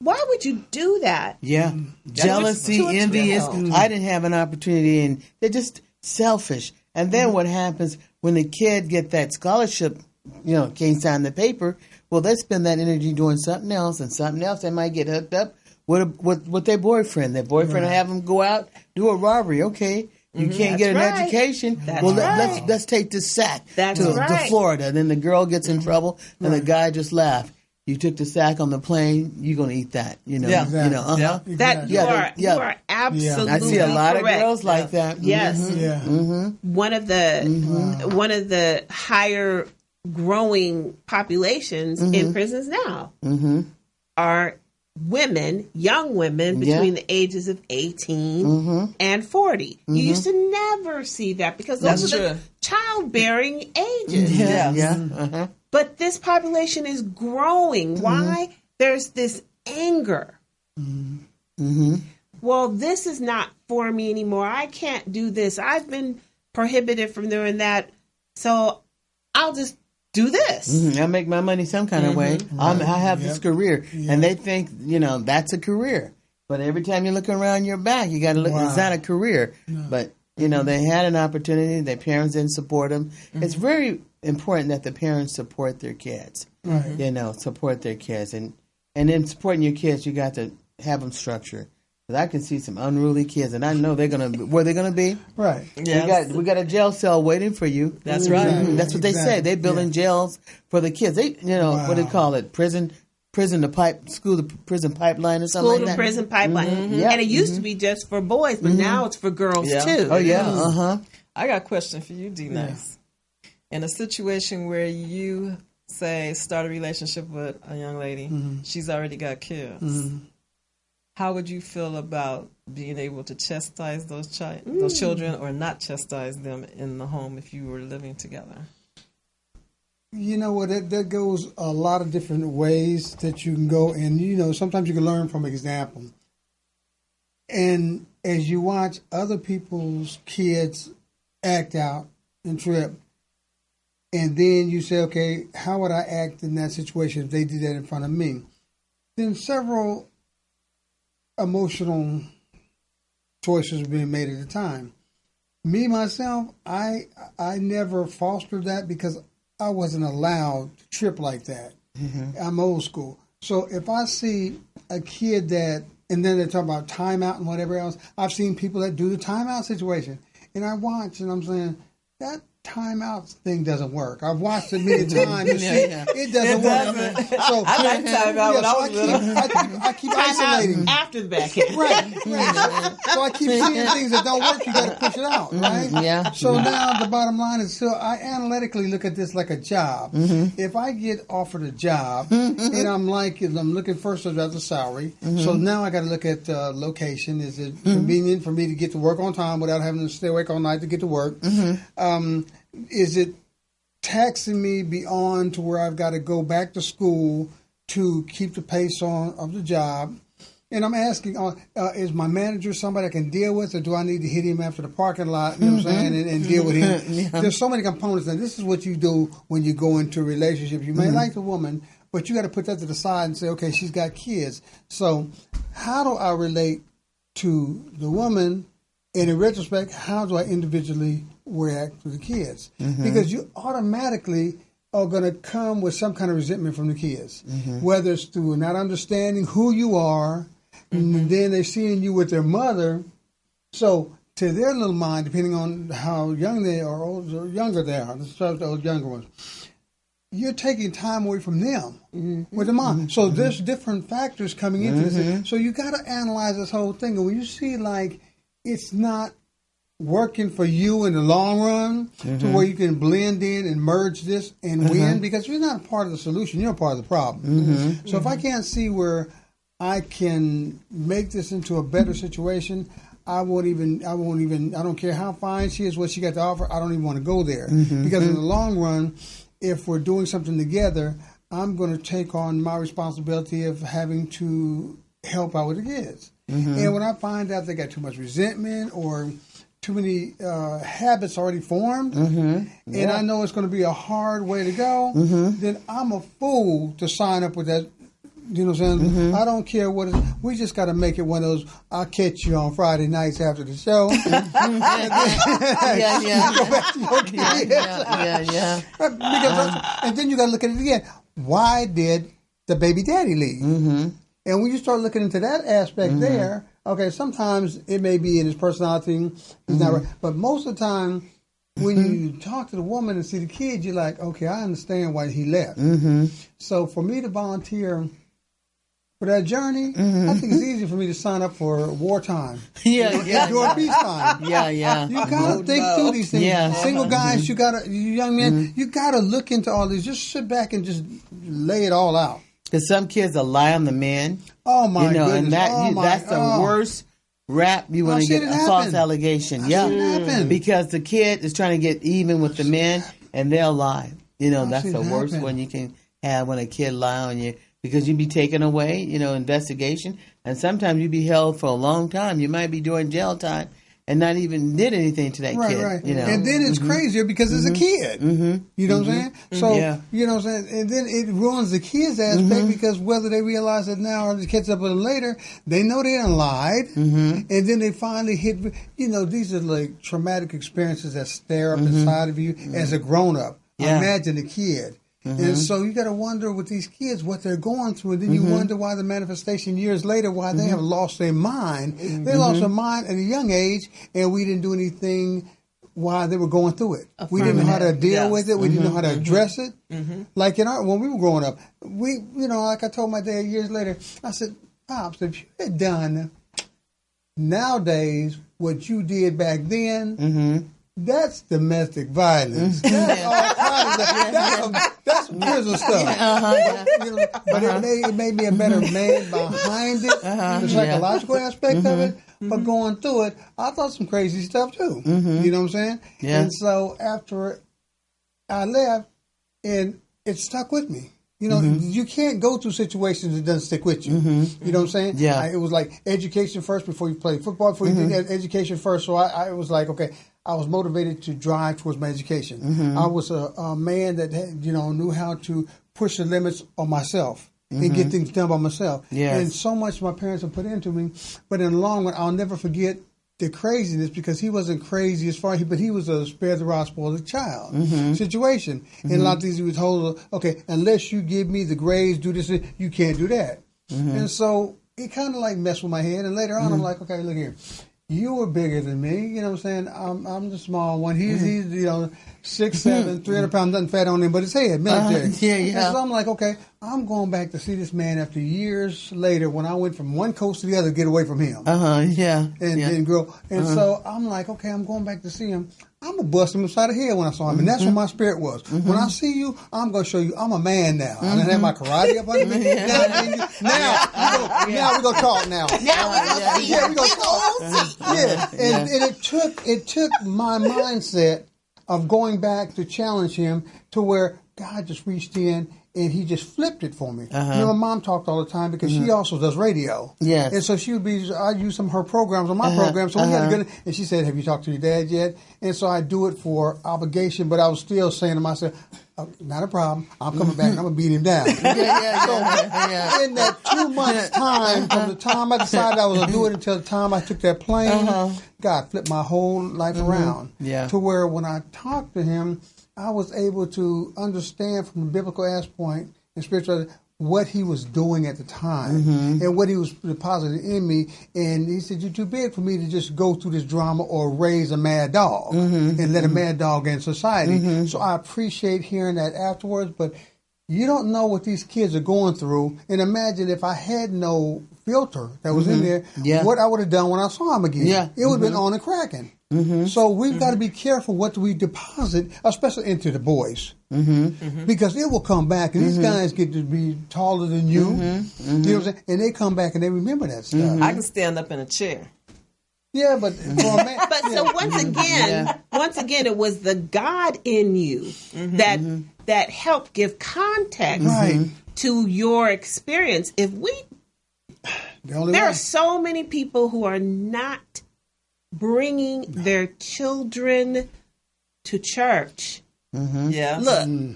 Why would you do that? Yeah. Jealousy, too much envious. guilt. I didn't have an opportunity, and they're just selfish. And then what happens when the kid get that scholarship, can't sign the paper, well, they spend that energy doing something else, and something else. They might get hooked up with their boyfriend. Their boyfriend will have them go out, do a robbery. Okay. You can't get an right. education. That's well, right. let's take this sack That's to right. Florida. And then the girl gets in trouble, and the guy just laughed. You took the sack on the plane. You're gonna eat that. You know. Yeah. You know. Uh-huh. Yeah. That you are absolutely I see a lot correct. of girls like that. Yes. Mhm. Yeah. Mm-hmm. One of the higher growing populations in prisons now are women, young women between the ages of 18 and 40. You used to never see that because those That's are the true. childbearing ages. Yeah. Yes. Yeah. Uh-huh. But this population is growing. Why? There's this anger. Well, this is not for me anymore. I can't do this. I've been prohibited from doing that. So I'll just do this. I make my money some kind of way. I have this career. And they think, that's a career. But every time you're looking around your back, you got to look, it's not a career. But, they had an opportunity. Their parents didn't support them. It's very important that the parents support their kids. Support their kids. And in supporting your kids, you got to have them structured. Because I can see some unruly kids, and I know where they're going to be. Right. Yes. We got a jail cell waiting for you. That's right. That's what they say. They're building jails for the kids. They, what do they call it? Prison to prison pipeline or something School like to that. prison pipeline. Yeah. And it used to be just for boys, but now it's for girls Yeah. too. Oh yeah. I got a question for you, D Nice. In a situation where you say start a relationship with a young lady, she's already got kids. How would you feel about being able to chastise those children or not chastise them in the home if you were living together? You know what? That goes a lot of different ways that you can go, and sometimes you can learn from example. And as you watch other people's kids act out and trip, and then you say, okay, how would I act in that situation if they did that in front of me? Then several emotional choices were being made at the time. Me, myself, I never fostered that because I wasn't allowed to trip like that. I'm old school. So if I see a kid that, and then they're talking about timeout and whatever else, I've seen people that do the timeout situation. And I watch and I'm saying, that timeout thing doesn't work. I've watched it many times and see it doesn't work. So, I like timeout when I was little. I keep isolating. After the back end. Right. So I keep seeing things that don't work. You got to push it out, right? Yeah. So now the bottom line is, so I analytically look at this like a job. If I get offered a job and I'm looking first at the salary. So now I got to look at location. Is it convenient for me to get to work on time without having to stay awake all night to get to work? Is it taxing me beyond to where I've got to go back to school to keep the pace of the job? And I'm asking, is my manager somebody I can deal with, or do I need to hit him after the parking lot, you know what I'm saying, and deal with him? There's so many components, and this is what you do when you go into a relationship. You may like the woman, but you got to put that to the side and say, okay, she's got kids. So how do I relate to the woman? And in retrospect, how do I individually react to the kids? Because you automatically are going to come with some kind of resentment from the kids, whether it's through not understanding who you are, and then they're seeing you with their mother. So to their little mind, depending on how young they are, old or younger they are, especially those younger ones, you're taking time away from them with the mom. So there's different factors coming into this. So you got to analyze this whole thing. And when you see it's not working for you in the long run to where you can blend in and merge this and win, because you're not a part of the solution, you're a part of the problem. So if I can't see where I can make this into a better situation, I don't care how fine she is, what she got to offer, I don't even want to go there. Because in the long run, if we're doing something together, I'm going to take on my responsibility of having to help out with the kids. And when I find out they got too much resentment or too many habits already formed, and I know it's going to be a hard way to go, then I'm a fool to sign up with that. You know what I'm saying? I don't care what it is. We just got to make it one of those, I'll catch you on Friday nights after the show. Go back to your kids. And then you got to look at it again. Why did the baby daddy leave? And when you start looking into that aspect there, okay, sometimes it may be in his personality, it's not right, but most of the time, when you talk to the woman and see the kid, you're like, okay, I understand why he left. So for me to volunteer for that journey, I think it's easy for me to sign up for wartime. Yeah, yeah. During peacetime. Yeah, yeah. You gotta think through these things. Yeah. Single guys, you young men, you gotta look into all these. Just sit back and just lay it all out. Because some kids will lie on the men. Oh my goodness! And that's the worst rap you want to get, a false allegation. Because the kid is trying to get even with the men, and they'll lie. That's the worst one you can have, when a kid lie on you, because you be taken away, investigation, and sometimes you be held for a long time. You might be doing jail time and not even did anything to that kid. Right. And then it's crazier because it's a kid. You know what I'm saying? So, you know what I'm saying? And then it ruins the kid's aspect because whether they realize it now or they catch up with it later, they know they done lied. And then they finally hit, these are like traumatic experiences that stare up inside of you as a grown-up. Imagine a kid. And so you got to wonder with these kids what they're going through, and then you wonder why the manifestation years later, why they have lost their mind. They lost their mind at a young age, and we didn't do anything while they were going through it. We didn't know how to deal with it. We didn't know how to address it. Like when we were growing up, like I told my dad years later, I said, Pops, if you had done nowadays what you did back then, that's domestic violence. That's prison stuff. But it made me a better man behind it, the psychological aspect of it. But going through it, I thought some crazy stuff too. You know what I'm saying? Yeah. And so after I left, and it stuck with me. You can't go through situations that doesn't stick with you. You know what I'm saying? Yeah. It was like education first before you play football, before you did education first. So I was like, okay, I was motivated to drive towards my education. I was a man that knew how to push the limits on myself and get things done by myself. Yes. And so much my parents have put into me. But in the long run, I'll never forget the craziness, because he wasn't crazy but he was a spare the rod, spoil the child situation. And a lot of things he was told, okay, unless you give me the grades, do this, you can't do that. And so it kind of like messed with my head. And later on, I'm like, okay, look here. You were bigger than me, you know what I'm saying? I'm the small one. He's 6'7", 300 pounds, nothing fat on him, but his head, military. And so I'm like, okay, I'm going back to see this man after years later, when I went from one coast to the other to get away from him. And grow. And so I'm like, okay, I'm going back to see him. I'm going to bust him upside the head when I saw him. And that's what my spirit was. When I see you, I'm going to show you I'm a man now. I done have my karate up under me. Now we're going to talk now. We're going to talk. And it took my mindset of going back to challenge him to where God just reached in and he just flipped it for me. My mom talked all the time because she also does radio. Yes. And so I'd use some of her programs on my program. So we had a good, and she said, have you talked to your dad yet? And so I do it for obligation, but I was still saying to myself, not a problem. I'm coming back and I'm going to beat him down. So in that 2 months time, from the time I decided I was going to do it until the time I took that plane, God flipped my whole life around. To where when I talked to him, I was able to understand from the biblical aspect and spiritual what he was doing at the time and what he was depositing in me. And he said, you're too big for me to just go through this drama or raise a mad dog and let a mad dog in society. So I appreciate hearing that afterwards, but you don't know what these kids are going through. And imagine if I had no filter that was in there, what I would have done when I saw him again. It would have been on and cracking. So we've got to be careful what we deposit, especially into the boys, because it will come back, and these guys get to be taller than you. You know what I'm saying? And they come back and they remember that stuff. I can stand up in a chair. Yeah, but for a man, so once again, it was the God in you that helped give context to your experience. There are so many people who are not bringing their children to church. Look,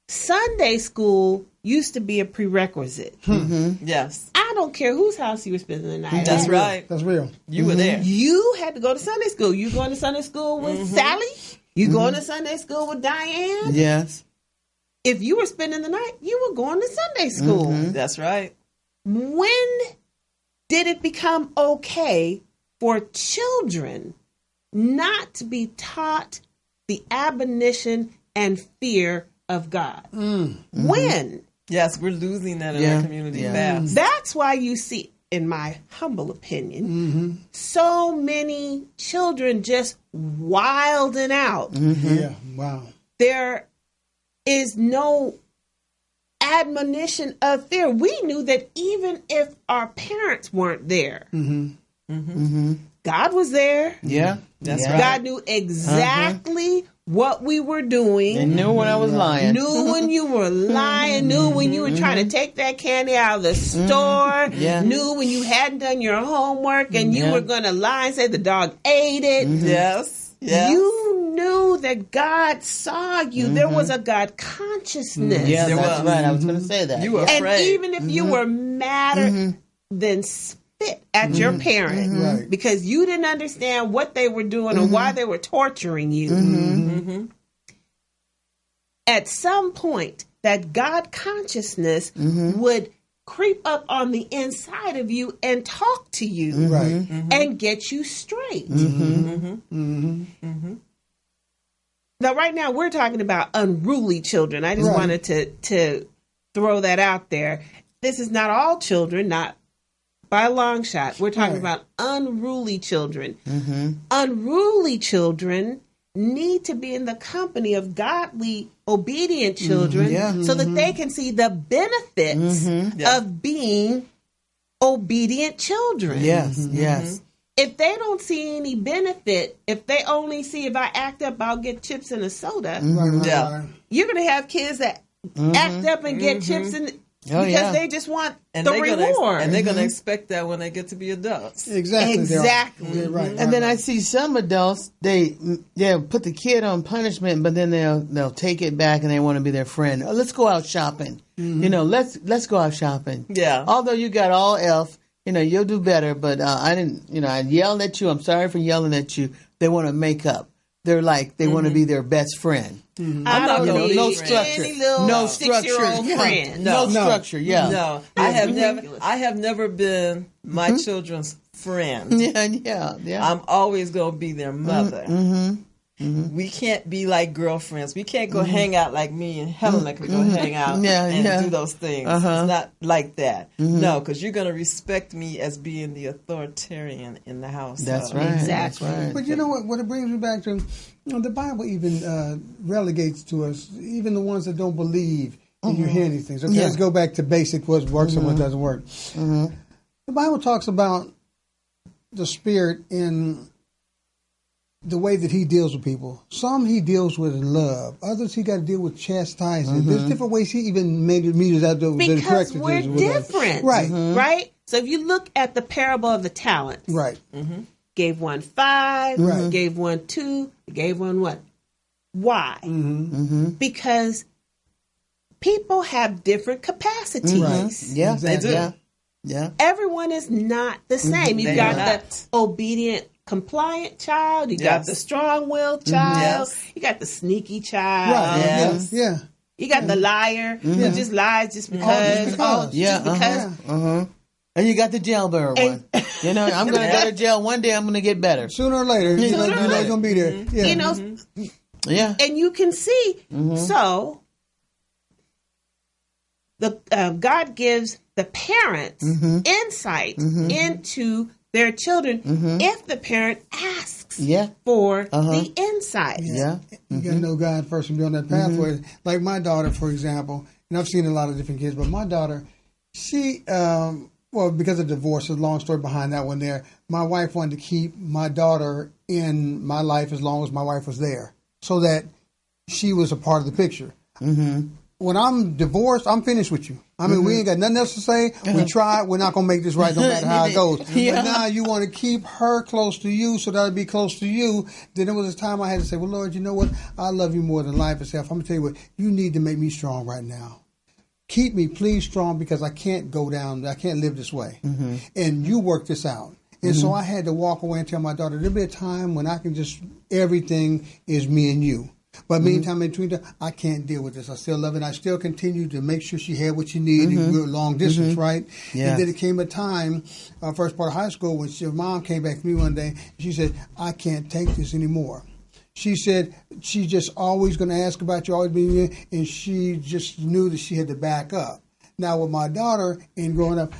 Sunday school used to be a prerequisite. Yes. I don't care whose house you were spending the night. That's right. That's real. You were there. You had to go to Sunday school. You going to Sunday school with Sally? You going to Sunday school with Diane? Yes. If you were spending the night, you were going to Sunday school. That's right. when did it become okay for children not to be taught the admonition and fear of God? When? Yes, we're losing that in Yeah. our community Yeah. fast. That's why you see, in my humble opinion, so many children just wilding out. Yeah. Wow. There is no admonition of fear. We knew that even if our parents weren't there, God was there. Yeah. That's yeah. right. God knew exactly what we were doing. They knew when I was lying. Knew when you were lying, knew when you were trying to take that candy out of the store, Yeah. knew when you hadn't done your homework and you Yeah. were going to lie and say the dog ate it. Yes. Yes. You knew that God saw you. There was a God consciousness. Yeah, There that's was. right. I was going to say that. You were And afraid. even if you were madder than spit at your parent Right. because you didn't understand what they were doing or why they were torturing you, at some point that God consciousness would creep up on the inside of you and talk to you Right. and get you straight. Now, right now, we're talking about unruly children. I just Right. wanted to throw that out there. This is not all children, not by a long shot. We're talking Right. about unruly children. Unruly children need to be in the company of godly, obedient children Yeah. so that they can see the benefits Yeah. of being obedient children. Yes, yes. If they don't see any benefit, if they only see if I act up, I'll get chips and a soda, Right. Yeah. Right. you're going to have kids that act up and get chips and Oh, because yeah. they just want And the they're gonna reward. and they're going to expect that when they get to be adults. Exactly. they are. Exactly. Yeah, right. And then I see some adults, they'll put the kid on punishment, but then they'll take it back and they want to be their friend. Oh, let's go out shopping. You know, let's go out shopping. Yeah. Although you got all F, you'll do better. But I didn't. I yelled at you. I'm sorry for yelling at you. They want to make up. They're like they want to be their best friend. I not don't gonna need no be structure. any little No 6-year-old structure. friend. No No. structure. Yeah. No, I have never been my children's friend. Yeah. I'm always going to be their mother. We can't be like girlfriends. We can't go hang out like me and Helena could go hang out Yeah, and yeah. do those things. Uh-huh. It's not like that. No, because you're going to respect me as being the authoritarian in the house. That's right. Exactly. That's right. But you know what? What it brings me back to, the Bible even relegates to us, even the ones that don't believe in you hear these things. Okay, Yeah. let's go back to basic: what works and what doesn't work. The Bible talks about the Spirit in the way that He deals with people. Some He deals with in love. Others He got to deal with chastising. There's different ways He even made us out there. Because we're different. Right. Right? So if you look at the parable of the talents, Right. gave one 5, Right. gave one 2, gave one what? Why? Because people have different capacities. Right. Yeah. They do. Yeah. Yeah. Everyone is not the same. You've They got are the not. obedient, compliant child. You got Yes. the strong-willed child. Yes. You got the sneaky child. Right. Yes. Yeah. You got the liar who just lies just because. just because. Yeah. Just because. And you got the jailbird one. I'm going to go to jail one day. I'm going to get better. Sooner or later, you know it's going to be there. Yeah. You know, Yeah. and you can see. So, the God gives the parents insight into their children if the parent asks Yeah. for the insight. Yeah. You got to know God first and be on that pathway. Like my daughter, for example, and I've seen a lot of different kids, but my daughter, she, because of divorce, there's a long story behind that one there. My wife wanted to keep my daughter in my life as long as my wife was there so that she was a part of the picture. When I'm divorced, I'm finished with you. I mean, we ain't got nothing else to say. We tried. We're not going to make this right no matter how it goes. Yeah. But now you want to keep her close to you so that'll be close to you. Then there was a time I had to say, well, Lord, you know what? I love you more than life itself. I'm going to tell you what, you need to make me strong right now. Keep me, please, strong because I can't go down. I can't live this way. And you work this out. And so I had to walk away and tell my daughter, there'll be a time when I can just, everything is me and you. But meantime, in between time, I can't deal with this. I still love it. I still continue to make sure she had what she needed. We were long distance, right? Yeah. And then it came a time, first part of high school, when her mom came back to me one day. She said, I can't take this anymore. She said she's just always going to ask about you, always being here, and she just knew that she had to back up. Now, with my daughter, in growing up,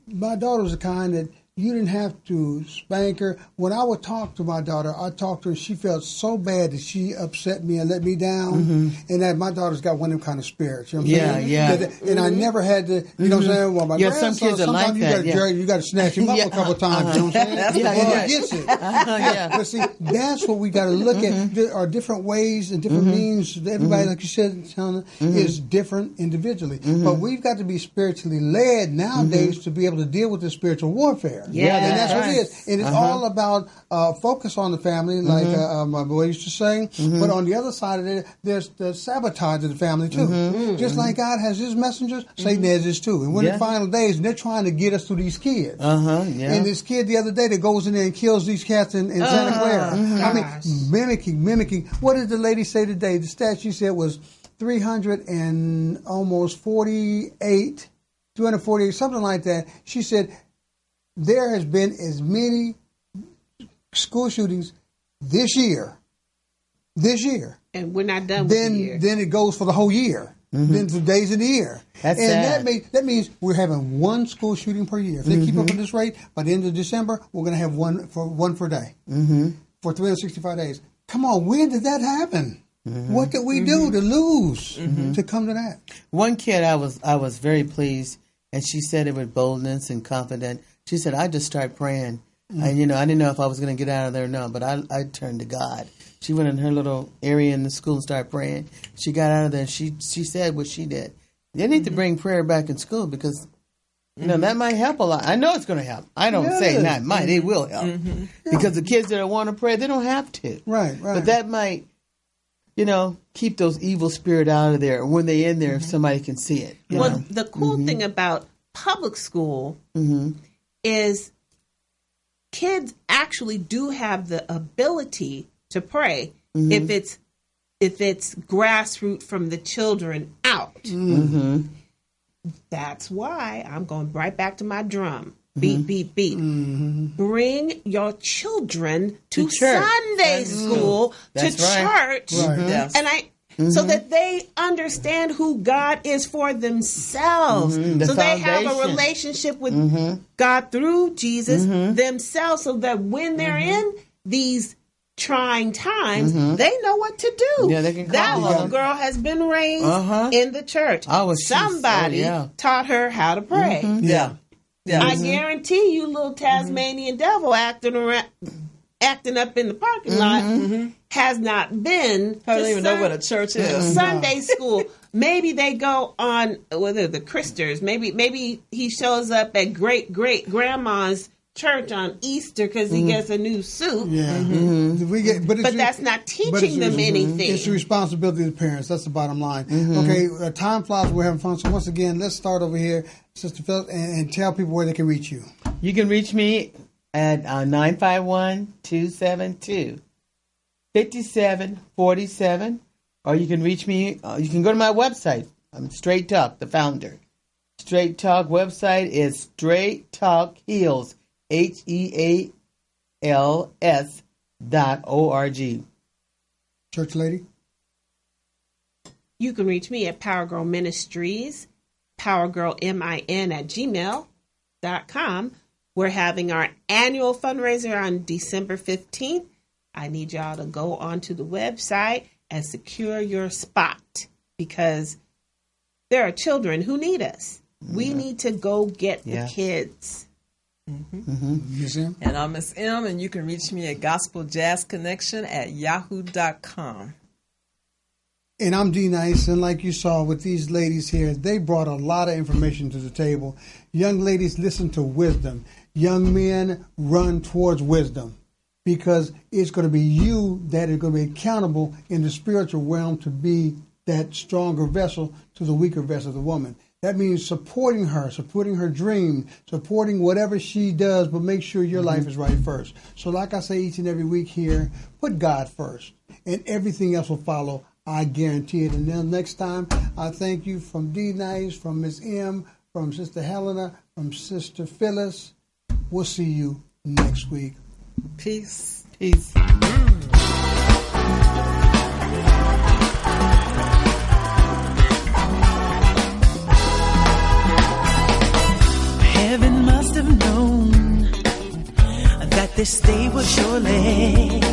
my daughter was the kind that you didn't have to spank her. When I would talk to my daughter, I talked to her, and she felt so bad that she upset me and let me down. And that my daughter's got one of them kind of spirits. You know what I'm saying? Yeah. And I never had to, you know what I'm saying? Well, my Yeah, some grandson, kids are like sometimes that, you got to snatch him up a couple times. You know what I'm saying? Yeah, He gets it. yeah. But see, that's what we got to look at. There are different ways and different means. Everybody, like you said, Tana, is different individually. But we've got to be spiritually led nowadays to be able to deal with the spiritual warfare. Yeah, and that's what right. it is. And it's all about focus on the family, like my boy used to say. But on the other side of it, there's the sabotage of the family, too. Just like God has his messengers, Satan has his, too. And we're in the final days, and they're trying to get us through these kids. And this kid the other day that goes in there and kills these cats in Santa Clara. I mean, mimicking. What did the lady say today? The stat she said was 348, something like that. She said there has been as many school shootings this year, And we're not done with the year. then it goes for the whole year. Then the days of the year. That's and sad. that means we're having one school shooting per year. If they keep up at this rate, by the end of December, we're going to have one per day for 365 days. Come on, when did that happen? What did we do to lose to come to that? One kid, I was very pleased, and she said it with boldness and confident. She said, I just started praying. And, I didn't know if I was going to get out of there or not, but I turned to God. She went in her little area in the school and started praying. She got out of there, and she said what she did. They need to bring prayer back in school because, that might help a lot. I know it's going to help. I don't say not might. It will help. Because the kids that want to pray, they don't have to. Right. But that might, keep those evil spirit out of there. When they're in there, if somebody can see it. Well, the cool thing about public school is kids actually do have the ability to pray if it's grassroots from the children out. That's why I'm going right back to my drum. Beat, beat, beat. Bring your children to church. Sunday school, to That's right. church, Right. and so that they understand who God is for themselves. The So they have a foundation. relationship with God through Jesus themselves, so that when they're in these trying times, they know what to do. Yeah, they can that call little them. girl has been raised in the church. Somebody taught her how to pray. Yeah. I guarantee you, little Tasmanian devil acting up in the parking lot has not been. I don't even know what a church is. Sunday school. Maybe they go on whether the Christers. Maybe he shows up at great grandma's church on Easter because he gets a new suit. Yeah. But that's not teaching them anything. It's the responsibility of the parents. That's the bottom line. Okay, time flies. We're having fun. So once again, let's start over here, Sister Phil, and tell people where they can reach you. You can reach me at 951-272-5747, or you can reach me. You can go to my website. I'm Straight Talk, the founder. Straight Talk website is Straight Talk Heals, HEALS.org. Church lady? You can reach me at Power Girl Ministries, powergirlmin@gmail.com. We're having our annual fundraiser on December 15th. I need y'all to go onto the website and secure your spot because there are children who need us. We need to go get the kids. Miss M? And I'm Miss M, and you can reach me at gospeljazzconnection@yahoo.com. And I'm D Nice, and like you saw with these ladies here, they brought a lot of information to the table. Young ladies, listen to wisdom. Young men, run towards wisdom, because it's going to be you that are going to be accountable in the spiritual realm to be that stronger vessel to the weaker vessel of the woman. That means supporting her dream, supporting whatever she does, but make sure your life is right first. So like I say each and every week here, put God first, and everything else will follow. I guarantee it. And then next time, I thank you from D-Nice, from Miss M, from Sister Helena, from Sister Phyllis. We'll see you next week. Peace. Peace. Heaven must have known that this day would surely